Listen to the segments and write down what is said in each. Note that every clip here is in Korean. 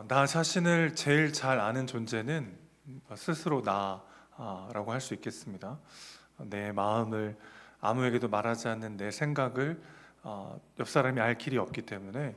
나 자신을 제일 잘 아는 존재는 스스로 나라고 할 수 있겠습니다. 내 마음을 아무에게도 말하지 않는 내 생각을 옆 사람이 알 길이 없기 때문에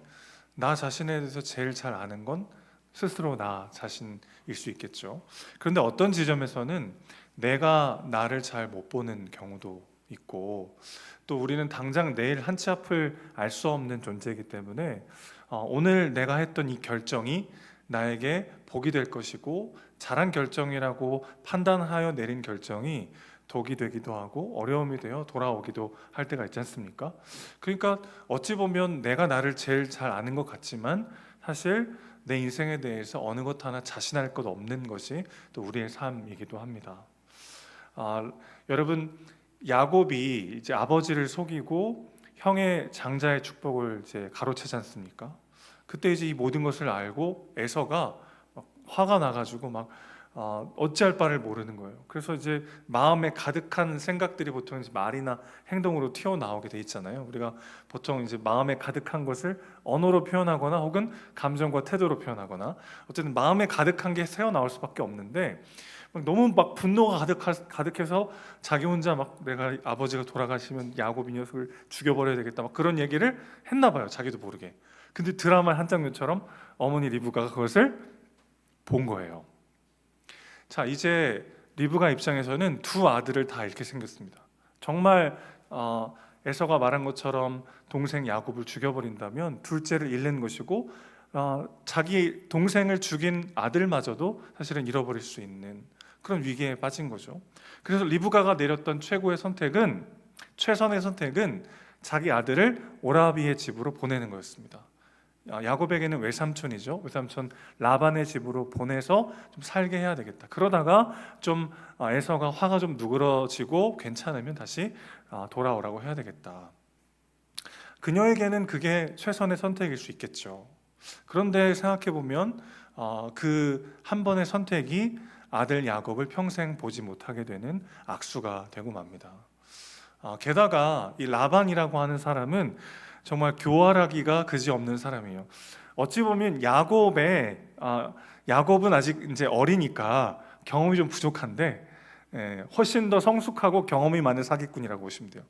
나 자신에 대해서 제일 잘 아는 건 스스로 나 자신일 수 있겠죠. 그런데 어떤 지점에서는 내가 나를 잘 못 보는 경우도 있고, 또 우리는 당장 내일 한 치 앞을 알 수 없는 존재이기 때문에 오늘 내가 했던 이 결정이 나에게 복이 될 것이고 잘한 결정이라고 판단하여 내린 결정이 독이 되기도 하고 어려움이 되어 돌아오기도 할 때가 있지 않습니까? 그러니까 어찌 보면 내가 나를 제일 잘 아는 것 같지만 사실 내 인생에 대해서 어느 것 하나 자신할 것 없는 것이 또 우리의 삶이기도 합니다. 여러분, 야곱이 이제 아버지를 속이고 형의 장자의 축복을 이제 가로채지 않습니까? 그때 이제 이 모든 것을 알고 에서가 막 화가 나가지고 막 어찌할 바를 모르는 거예요. 그래서 이제 마음에 가득한 생각들이 보통 이제 말이나 행동으로 튀어나오게 돼 있잖아요. 우리가 보통 이제 마음에 가득한 것을 언어로 표현하거나 혹은 감정과 태도로 표현하거나 어쨌든 마음에 가득한 게 새어나올 수밖에 없는데 너무 막 분노가 가득해서 자기 혼자 막 내가 아버지가 돌아가시면 야곱 이 녀석을 죽여버려야 되겠다 막 그런 얘기를 했나 봐요. 자기도 모르게. 근데 드라마의 한 장면처럼 어머니 리브가가 그것을 본 거예요. 자, 이제 리브가 입장에서는 두 아들을 다 잃게 생겼습니다. 정말 에서가 말한 것처럼 동생 야곱을 죽여버린다면 둘째를 잃는 것이고 자기 동생을 죽인 아들마저도 사실은 잃어버릴 수 있는 그런 위기에 빠진 거죠. 그래서 리브가가 내렸던 최선의 선택은 자기 아들을 오라비의 집으로 보내는 거였습니다. 야곱에게는 외삼촌이죠. 외삼촌 라반의 집으로 보내서 좀 살게 해야 되겠다. 그러다가 좀 에서가 화가 좀 누그러지고 괜찮으면 다시 돌아오라고 해야 되겠다. 그녀에게는 그게 최선의 선택일 수 있겠죠. 그런데 생각해 보면 그 한 번의 선택이 아들 야곱을 평생 보지 못하게 되는 악수가 되고 맙니다. 게다가 이 라반이라고 하는 사람은 정말 교활하기가 그지없는 사람이에요. 어찌 보면 야곱은 아직 이제 어리니까 경험이 좀 부족한데 훨씬 더 성숙하고 경험이 많은 사기꾼이라고 보시면 돼요.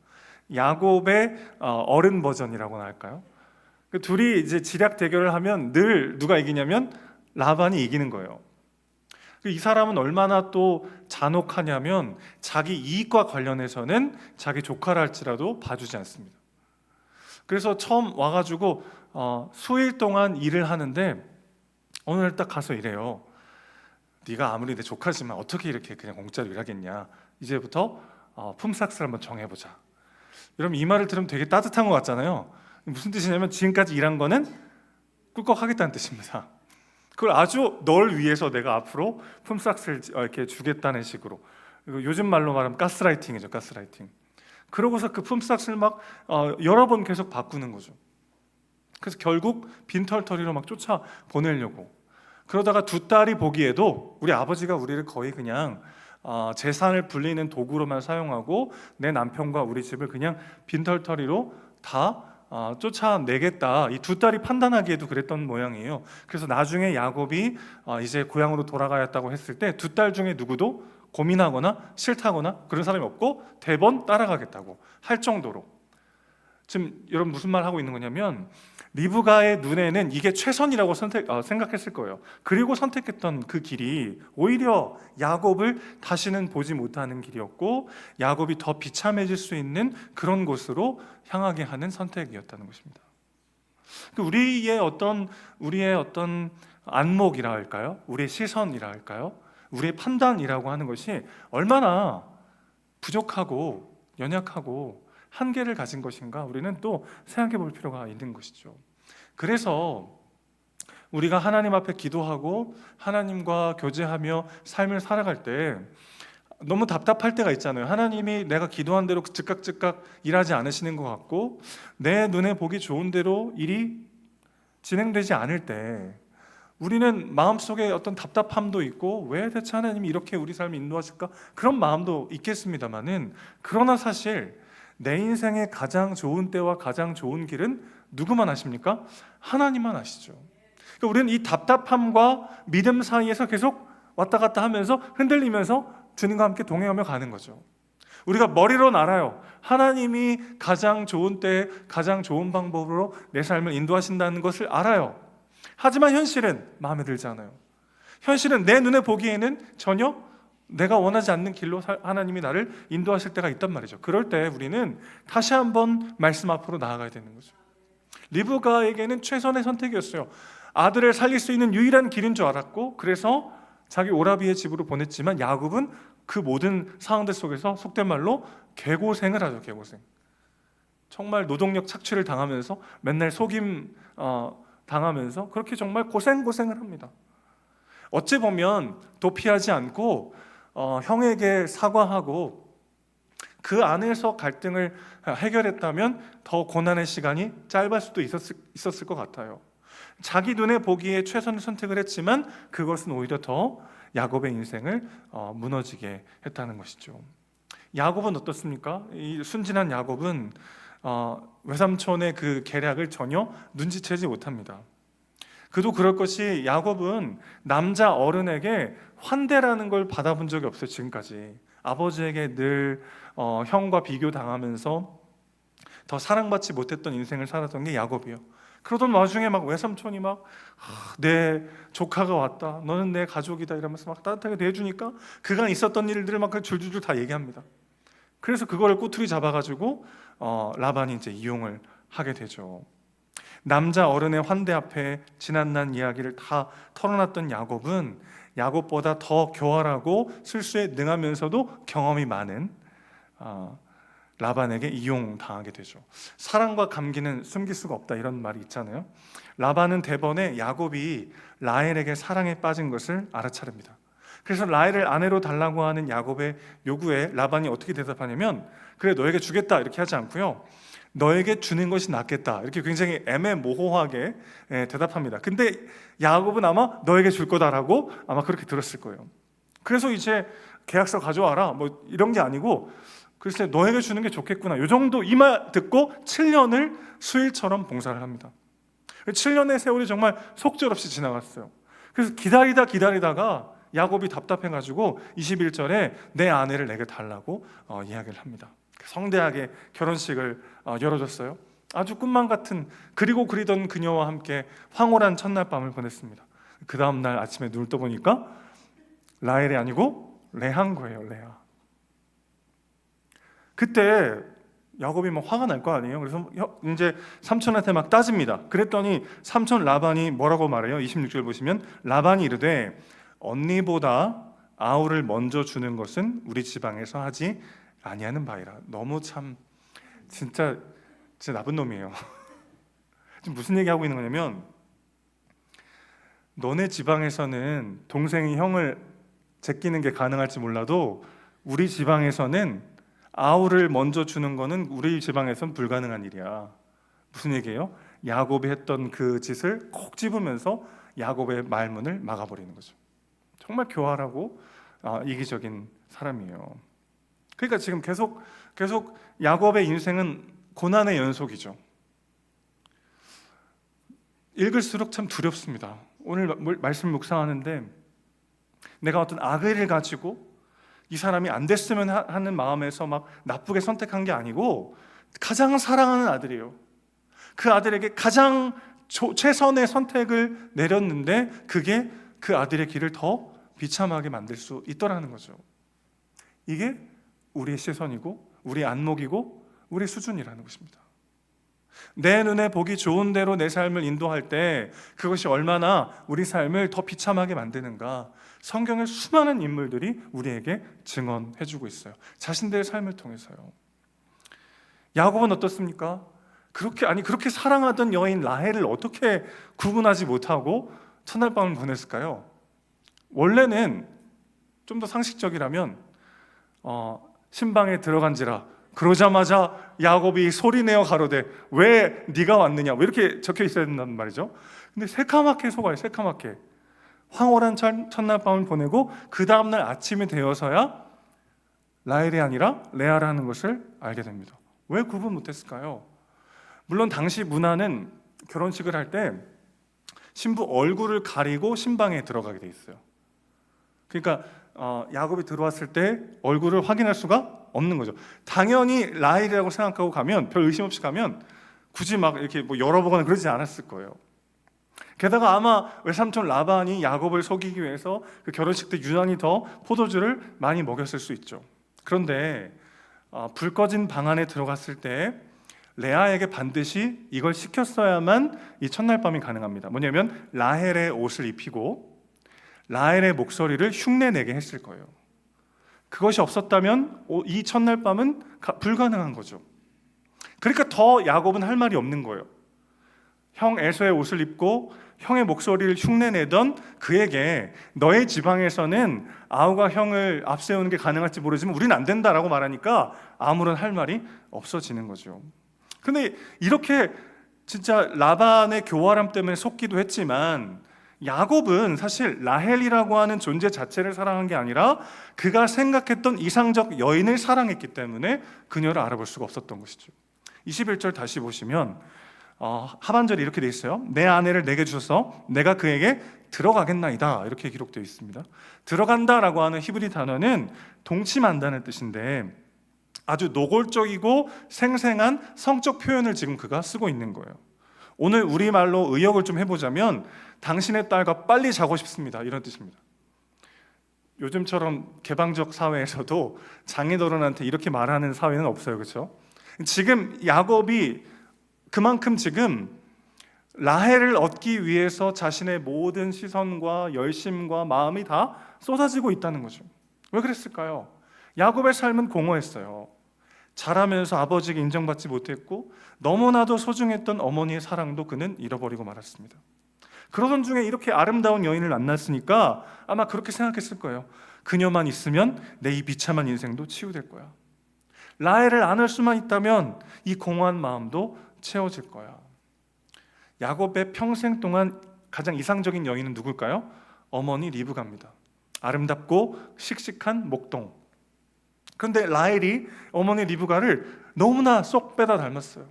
야곱의 어른 버전이라고나 할까요? 그 둘이 이제 지략 대결을 하면 늘 누가 이기냐면 라반이 이기는 거예요. 이 사람은 얼마나 또 잔혹하냐면 자기 이익과 관련해서는 자기 조카라 할지라도 봐주지 않습니다. 그래서 처음 와가지고 수일 동안 일을 하는데 오늘 딱 가서 이래요. 네가 아무리 내 조카지만 어떻게 이렇게 그냥 공짜로 일하겠냐. 이제부터 품삯을 한번 정해보자. 여러분, 이 말을 들으면 되게 따뜻한 것 같잖아요. 무슨 뜻이냐면 지금까지 일한 거는 꿀꺽 하겠다는 뜻입니다. 그걸 아주 널 위해서 내가 앞으로 품삯을 이렇게 주겠다는 식으로. 요즘 말로 말하면 가스라이팅이죠. 가스라이팅. 그러고서 그 품삯을 막 여러 번 계속 바꾸는 거죠. 그래서 결국 빈털터리로 막 쫓아 보내려고. 그러다가 두 딸이 보기에도 우리 아버지가 우리를 거의 그냥 재산을 불리는 도구로만 사용하고 내 남편과 우리 집을 그냥 빈털터리로 다 쫓아내겠다. 이 두 딸이 판단하기에도 그랬던 모양이에요. 그래서 나중에 야곱이 이제 고향으로 돌아가야 했다고 했을 때 두 딸 중에 누구도 고민하거나 싫다거나 그런 사람이 없고 대번 따라가겠다고 할 정도로. 지금 여러분 무슨 말 하고 있는 거냐면 리브가의 눈에는 이게 최선이라고 생각했을 거예요. 그리고 선택했던 그 길이 오히려 야곱을 다시는 보지 못하는 길이었고 야곱이 더 비참해질 수 있는 그런 곳으로 향하게 하는 선택이었다는 것입니다. 우리의 어떤 안목이라 할까요? 우리의 시선이라 할까요? 우리의 판단이라고 하는 것이 얼마나 부족하고 연약하고 한계를 가진 것인가 우리는 또 생각해 볼 필요가 있는 것이죠. 그래서 우리가 하나님 앞에 기도하고 하나님과 교제하며 삶을 살아갈 때 너무 답답할 때가 있잖아요. 하나님이 내가 기도한 대로 즉각 일하지 않으시는 것 같고 내 눈에 보기 좋은 대로 일이 진행되지 않을 때 우리는 마음속에 어떤 답답함도 있고 왜 대체 하나님이 이렇게 우리 삶을 인도하실까? 그런 마음도 있겠습니다만은 그러나 사실 내 인생의 가장 좋은 때와 가장 좋은 길은 누구만 아십니까? 하나님만 아시죠. 그러니까 우리는 이 답답함과 믿음 사이에서 계속 왔다 갔다 하면서 흔들리면서 주님과 함께 동행하며 가는 거죠. 우리가 머리로는 알아요. 하나님이 가장 좋은 때에 가장 좋은 방법으로 내 삶을 인도하신다는 것을 알아요. 하지만 현실은 마음에 들지 않아요. 현실은 내 눈에 보기에는 전혀 내가 원하지 않는 길로 하나님이 나를 인도하실 때가 있단 말이죠. 그럴 때 우리는 다시 한번 말씀 앞으로 나아가야 되는 거죠. 리브가에게는 최선의 선택이었어요. 아들을 살릴 수 있는 유일한 길인 줄 알았고, 그래서 자기 오라비의 집으로 보냈지만 야곱은 그 모든 상황들 속에서 속된 말로 개고생을 하죠. 개고생. 정말 노동력 착취를 당하면서 맨날 속임 당하면서 그렇게 정말 고생을 합니다. 어찌 보면 도피하지 않고 형에게 사과하고 그 안에서 갈등을 해결했다면 더 고난의 시간이 짧을 수도 있었을 것 같아요. 자기 눈에 보기에 최선의 선택을 했지만 그것은 오히려 더 야곱의 인생을 무너지게 했다는 것이죠. 야곱은 어떻습니까? 이 순진한 야곱은 외삼촌의 그 계략을 전혀 눈치채지 못합니다. 그도 그럴 것이 야곱은 남자 어른에게 환대라는 걸 받아본 적이 없어요. 지금까지 아버지에게 늘 형과 비교당하면서 더 사랑받지 못했던 인생을 살았던 게 야곱이에요. 그러던 와중에 막 외삼촌이 막 내 조카가 왔다, 너는 내 가족이다 이러면서 막 따뜻하게 대해주니까 그간 있었던 일들을 막 줄줄줄 다 얘기합니다. 그래서 그거를 꼬투리 잡아가지고 라반이 이제 이용을 하게 되죠. 남자 어른의 환대 앞에 지난날 이야기를 다 털어놨던 야곱은 야곱보다 더 교활하고 술수에 능하면서도 경험이 많은 라반에게 이용당하게 되죠. 사랑과 감기는 숨길 수가 없다, 이런 말이 있잖아요. 라반은 대번에 야곱이 라헬에게 사랑에 빠진 것을 알아차립니다. 그래서 라헬을 아내로 달라고 하는 야곱의 요구에 라반이 어떻게 대답하냐면, 그래 너에게 주겠다 이렇게 하지 않고요, 너에게 주는 것이 낫겠다 이렇게 굉장히 애매모호하게 대답합니다. 근데 야곱은 아마 너에게 줄 거다라고 아마 그렇게 들었을 거예요. 그래서 이제 계약서 가져와라 뭐 이런 게 아니고, 글쎄 너에게 주는 게 좋겠구나, 이 정도 이 말 듣고 7년을 수일처럼 봉사를 합니다. 7년의 세월이 정말 속절없이 지나갔어요. 그래서 기다리다가 야곱이 답답해가지고 21절에 내 아내를 내게 달라고 이야기를 합니다. 성대하게 결혼식을 열어줬어요. 아주 꿈만 같은, 그리고 그리던 그녀와 함께 황홀한 첫날 밤을 보냈습니다. 그 다음날 아침에 눈을 떠보니까 라헬이 아니고 레아인 거예요. 레아. 그때 야곱이 막 화가 날 거 아니에요. 그래서 이제 삼촌한테 막 따집니다. 그랬더니 삼촌 라반이 뭐라고 말해요? 26절 보시면 라반이 이르되 언니보다 아우를 먼저 주는 것은 우리 지방에서 하지 아니하는 바이라. 너무 참 진짜 나쁜 놈이에요. 지금 무슨 얘기하고 있는 거냐면, 너네 지방에서는 동생이 형을 제끼는 게 가능할지 몰라도 우리 지방에서는 아우를 먼저 주는 거는 우리 지방에선 불가능한 일이야. 무슨 얘기예요? 야곱이 했던 그 짓을 콕 집으면서 야곱의 말문을 막아버리는 거죠. 정말 교활하고 이기적인 사람이에요. 그러니까 지금 계속 야곱의 인생은 고난의 연속이죠. 읽을수록 참 두렵습니다. 오늘 말씀 묵상하는데 내가 어떤 악의를 가지고 이 사람이 안 됐으면 하는 마음에서 막 나쁘게 선택한 게 아니고, 가장 사랑하는 아들이에요. 그 아들에게 가장 최선의 선택을 내렸는데 그게 그 아들의 길을 더 비참하게 만들 수 있더라는 거죠. 이게 우리의 시선이고 우리의 안목이고 우리의 수준이라는 것입니다. 내 눈에 보기 좋은 대로 내 삶을 인도할 때 그것이 얼마나 우리 삶을 더 비참하게 만드는가, 성경의 수많은 인물들이 우리에게 증언해주고 있어요. 자신들의 삶을 통해서요. 야곱은 어떻습니까? 그렇게 사랑하던 여인 라헬을 어떻게 구분하지 못하고 첫날 밤을 보냈을까요? 원래는 좀 더 상식적이라면 신방에 들어간지라 그러자마자 야곱이 소리내어 가로되 왜 네가 왔느냐, 왜 이렇게 적혀 있어야 된단 말이죠. 근데 새카맣게 속아요. 새카맣게 황홀한 첫날 밤을 보내고 그 다음날 아침이 되어서야 라헬이 아니라 레아라는 것을 알게 됩니다. 왜 구분 못했을까요? 물론 당시 문화는 결혼식을 할 때 신부 얼굴을 가리고 신방에 들어가게 돼 있어요. 그러니까 야곱이 들어왔을 때 얼굴을 확인할 수가 없는 거죠. 당연히 라헬이라고 생각하고 가면, 별 의심 없이 가면 굳이 막 이렇게 뭐 열어보거나 그러지 않았을 거예요. 게다가 아마 외삼촌 라반이 야곱을 속이기 위해서 그 결혼식 때 유난히 더 포도주를 많이 먹였을 수 있죠. 그런데 불 꺼진 방 안에 들어갔을 때 레아에게 반드시 이걸 시켰어야만 이 첫날 밤이 가능합니다. 뭐냐면 라헬의 옷을 입히고 라헬의 목소리를 흉내내게 했을 거예요. 그것이 없었다면 이 첫날 밤은 불가능한 거죠. 그러니까 더 야곱은 할 말이 없는 거예요. 형 에서의 옷을 입고 형의 목소리를 흉내내던 그에게 너의 지방에서는 아우가 형을 앞세우는 게 가능할지 모르지만 우리는 안 된다라고 말하니까 아무런 할 말이 없어지는 거죠. 근데 이렇게 진짜 라반의 교활함 때문에 속기도 했지만 야곱은 사실 라헬이라고 하는 존재 자체를 사랑한 게 아니라 그가 생각했던 이상적 여인을 사랑했기 때문에 그녀를 알아볼 수가 없었던 것이죠. 21절 다시 보시면 하반절이 이렇게 돼 있어요. 내 아내를 내게 주셔서 내가 그에게 들어가겠나이다, 이렇게 기록되어 있습니다. 들어간다라고 하는 히브리 단어는 동침한다는 뜻인데 아주 노골적이고 생생한 성적 표현을 지금 그가 쓰고 있는 거예요. 오늘 우리말로 의역을 좀 해보자면 당신의 딸과 빨리 자고 싶습니다, 이런 뜻입니다. 요즘처럼 개방적 사회에서도 장인어른한테 이렇게 말하는 사회는 없어요, 그렇죠? 지금 야곱이 그만큼 지금 라헬을 얻기 위해서 자신의 모든 시선과 열심과 마음이 다 쏟아지고 있다는 거죠. 왜 그랬을까요? 야곱의 삶은 공허했어요. 자라면서 아버지에게 인정받지 못했고 너무나도 소중했던 어머니의 사랑도 그는 잃어버리고 말았습니다. 그러던 중에 이렇게 아름다운 여인을 만났으니까 아마 그렇게 생각했을 거예요. 그녀만 있으면 내 이 비참한 인생도 치유될 거야. 라헬을 안을 수만 있다면 이 공허한 마음도 채워질 거야. 야곱의 평생 동안 가장 이상적인 여인은 누굴까요? 어머니 리브가입니다. 아름답고 씩씩한 목동. 그런데 라헬이 어머니 리브가를 너무나 쏙 빼다 닮았어요.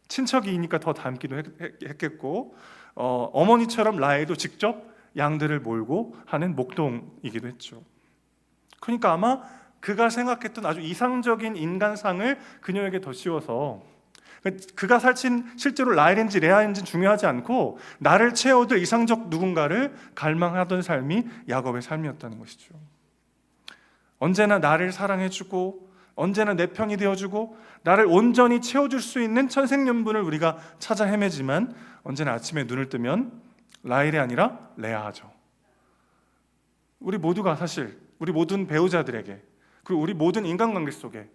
친척이니까 더 닮기도 했겠고 어머니처럼 라헬도 직접 양들을 몰고 하는 목동이기도 했죠. 그러니까 아마 그가 생각했던 아주 이상적인 인간상을 그녀에게 더 씌워서 그가 실제로 라헬인지 레아인지 중요하지 않고 나를 채워줄 이상적 누군가를 갈망하던 삶이 야곱의 삶이었다는 것이죠. 언제나 나를 사랑해주고 언제나 내 편이 되어주고 나를 온전히 채워줄 수 있는 천생연분을 우리가 찾아 헤매지만 언제나 아침에 눈을 뜨면 라헬이 아니라 레아죠. 우리 모두가 사실 우리 모든 배우자들에게 그리고 우리 모든 인간관계 속에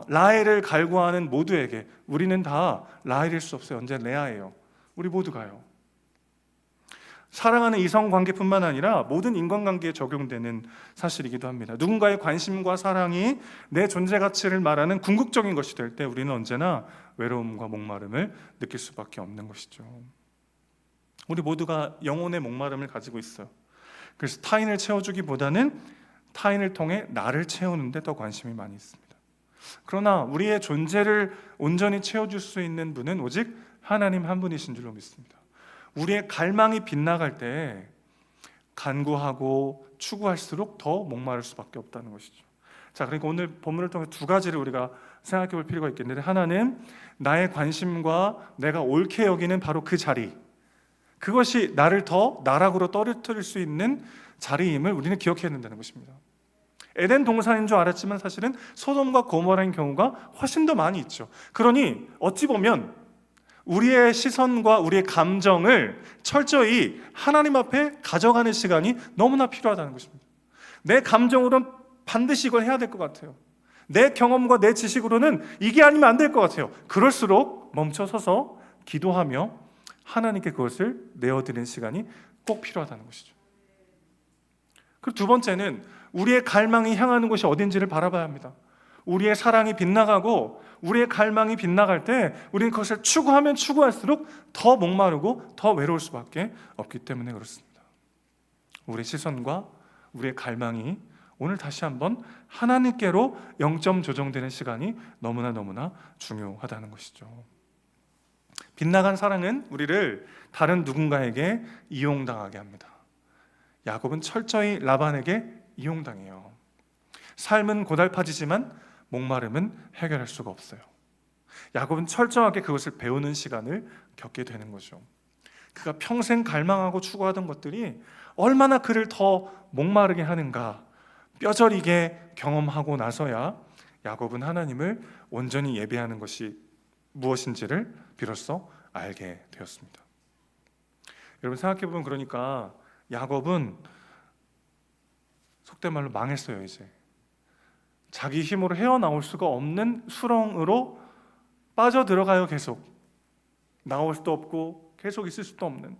라헬을 갈구하는 모두에게 우리는 다 라헬일 수 없어요. 언제나 레아예요. 우리 모두가요. 사랑하는 이성관계뿐만 아니라 모든 인간관계에 적용되는 사실이기도 합니다. 누군가의 관심과 사랑이 내 존재 가치를 말하는 궁극적인 것이 될 때 우리는 언제나 외로움과 목마름을 느낄 수밖에 없는 것이죠. 우리 모두가 영혼의 목마름을 가지고 있어요. 그래서 타인을 채워주기보다는 타인을 통해 나를 채우는 데 더 관심이 많이 있습니다. 그러나 우리의 존재를 온전히 채워줄 수 있는 분은 오직 하나님 한 분이신 줄로 믿습니다. 우리의 갈망이 빗나갈 때 간구하고 추구할수록 더 목마를 수밖에 없다는 것이죠. 자, 그러니까 오늘 본문을 통해 두 가지를 우리가 생각해 볼 필요가 있겠는데, 하나는 나의 관심과 내가 옳게 여기는 바로 그 자리, 그것이 나를 더 나락으로 떨어뜨릴 수 있는 자리임을 우리는 기억해야 된다는 것입니다. 에덴 동산인 줄 알았지만 사실은 소돔과 고모라인 경우가 훨씬 더 많이 있죠. 그러니 어찌 보면 우리의 시선과 우리의 감정을 철저히 하나님 앞에 가져가는 시간이 너무나 필요하다는 것입니다. 내 감정으로는 반드시 이걸 해야 될 것 같아요. 내 경험과 내 지식으로는 이게 아니면 안 될 것 같아요. 그럴수록 멈춰서서 기도하며 하나님께 그것을 내어드리는 시간이 꼭 필요하다는 것이죠. 그리고 두 번째는 우리의 갈망이 향하는 곳이 어딘지를 바라봐야 합니다. 우리의 사랑이 빗나가고 우리의 갈망이 빗나갈 때 우리는 그것을 추구하면 추구할수록 더 목마르고 더 외로울 수밖에 없기 때문에 그렇습니다. 우리의 시선과 우리의 갈망이 오늘 다시 한번 하나님께로 0점 조정되는 시간이 너무나 중요하다는 것이죠. 빗나간 사랑은 우리를 다른 누군가에게 이용당하게 합니다. 야곱은 철저히 라반에게 이용당해요. 삶은 고달파지지만 목마름은 해결할 수가 없어요. 야곱은 철저하게 그것을 배우는 시간을 겪게 되는 거죠. 그가 평생 갈망하고 추구하던 것들이 얼마나 그를 더 목마르게 하는가 뼈저리게 경험하고 나서야 야곱은 하나님을 온전히 예배하는 것이 무엇인지를 비로소 알게 되었습니다. 여러분 생각해보면 그러니까 야곱은 속된 말로 망했어요. 이제 자기 힘으로 헤어나올 수가 없는 수렁으로 빠져들어가요. 계속 나올 수도 없고 계속 있을 수도 없는.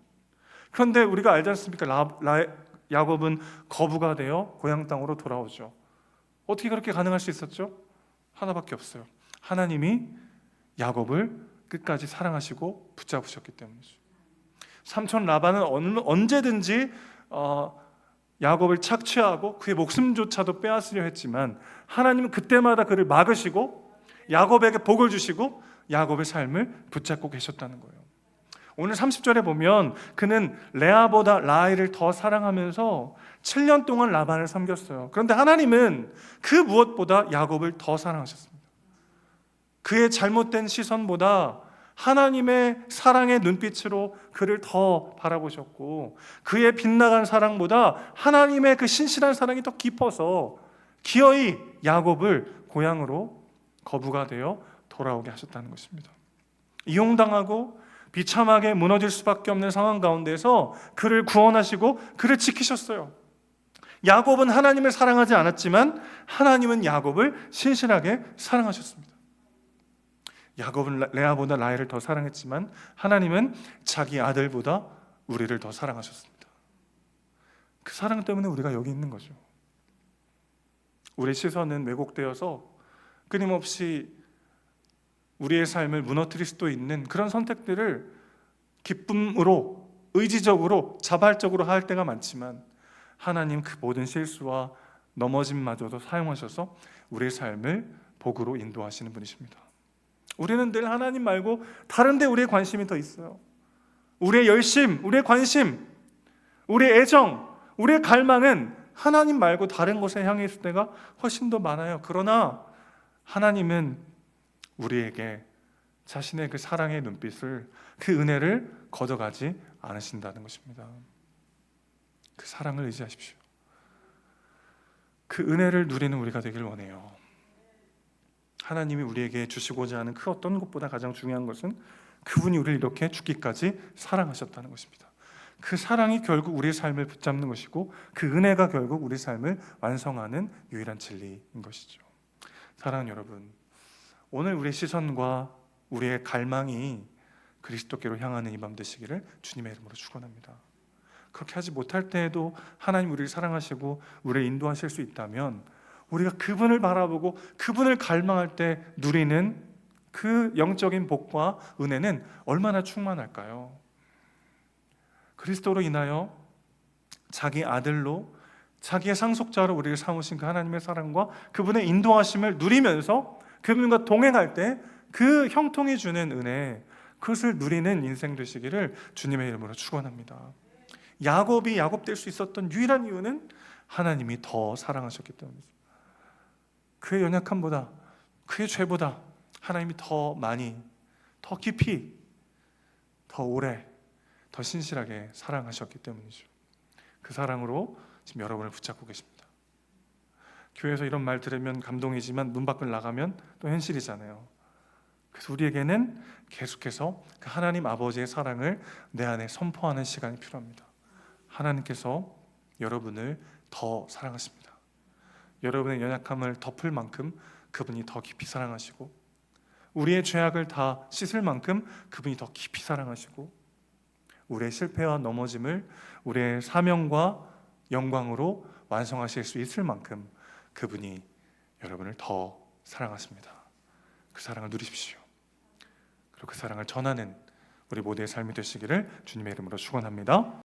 그런데 우리가 알지 않습니까? 야곱은 거부가 되어 고향 땅으로 돌아오죠. 어떻게 그렇게 가능할 수 있었죠? 하나밖에 없어요. 하나님이 야곱을 끝까지 사랑하시고 붙잡으셨기 때문이죠. 삼촌 라반은 언제든지 야곱을 착취하고 그의 목숨조차도 빼앗으려 했지만 하나님은 그때마다 그를 막으시고 야곱에게 복을 주시고 야곱의 삶을 붙잡고 계셨다는 거예요. 오늘 30절에 보면 그는 레아보다 라헬을 더 사랑하면서 7년 동안 라반을 섬겼어요. 그런데 하나님은 그 무엇보다 야곱을 더 사랑하셨습니다. 그의 잘못된 시선보다 하나님의 사랑의 눈빛으로 그를 더 바라보셨고 그의 빗나간 사랑보다 하나님의 그 신실한 사랑이 더 깊어서 기어이 야곱을 고향으로 거부가 되어 돌아오게 하셨다는 것입니다. 이용당하고 비참하게 무너질 수밖에 없는 상황 가운데서 그를 구원하시고 그를 지키셨어요. 야곱은 하나님을 사랑하지 않았지만 하나님은 야곱을 신실하게 사랑하셨습니다. 야곱은 레아보다 라헬을 더 사랑했지만 하나님은 자기 아들보다 우리를 더 사랑하셨습니다. 그 사랑 때문에 우리가 여기 있는 거죠. 우리의 시선은 왜곡되어서 끊임없이 우리의 삶을 무너뜨릴 수도 있는 그런 선택들을 기쁨으로 의지적으로 자발적으로 할 때가 많지만 하나님 그 모든 실수와 넘어짐마저도 사용하셔서 우리의 삶을 복으로 인도하시는 분이십니다. 우리는 늘 하나님 말고 다른 데 우리의 관심이 더 있어요. 우리의 열심, 우리의 관심, 우리의 애정, 우리의 갈망은 하나님 말고 다른 곳에 향해 있을 때가 훨씬 더 많아요. 그러나 하나님은 우리에게 자신의 그 사랑의 눈빛을, 그 은혜를 걷어가지 않으신다는 것입니다. 그 사랑을 의지하십시오. 그 은혜를 누리는 우리가 되길 원해요. 하나님이 우리에게 주시고자 하는 그 어떤 것보다 가장 중요한 것은 그분이 우리를 이렇게 죽기까지 사랑하셨다는 것입니다. 그 사랑이 결국 우리의 삶을 붙잡는 것이고 그 은혜가 결국 우리 삶을 완성하는 유일한 진리인 것이죠. 사랑하는 여러분, 오늘 우리의 시선과 우리의 갈망이 그리스도께로 향하는 이 밤 되시기를 주님의 이름으로 축원합니다. 그렇게 하지 못할 때에도 하나님 우리를 사랑하시고 우리를 인도하실 수 있다면 우리가 그분을 바라보고 그분을 갈망할 때 누리는 그 영적인 복과 은혜는 얼마나 충만할까요? 그리스도로 인하여 자기 아들로 자기의 상속자로 우리를 삼으신 그 하나님의 사랑과 그분의 인도하심을 누리면서 그분과 동행할 때 그 형통이 주는 은혜, 그것을 누리는 인생 되시기를 주님의 이름으로 축원합니다. 야곱이 야곱 될 수 있었던 유일한 이유는 하나님이 더 사랑하셨기 때문이죠. 그의 연약함보다, 그의 죄보다 하나님이 더 많이, 더 깊이, 더 오래, 더 신실하게 사랑하셨기 때문이죠. 그 사랑으로 지금 여러분을 붙잡고 계십니다. 교회에서 이런 말 들으면 감동이지만 문 밖을 나가면 또 현실이잖아요. 그래서 우리에게는 계속해서 그 하나님 아버지의 사랑을 내 안에 선포하는 시간이 필요합니다. 하나님께서 여러분을 더 사랑하십니다. 여러분의 연약함을 덮을 만큼 그분이 더 깊이 사랑하시고 우리의 죄악을 다 씻을 만큼 그분이 더 깊이 사랑하시고 우리의 실패와 넘어짐을 우리의 사명과 영광으로 완성하실 수 있을 만큼 그분이 여러분을 더 사랑하십니다. 그 사랑을 누리십시오. 그리고 그 사랑을 전하는 우리 모두의 삶이 되시기를 주님의 이름으로 축원합니다.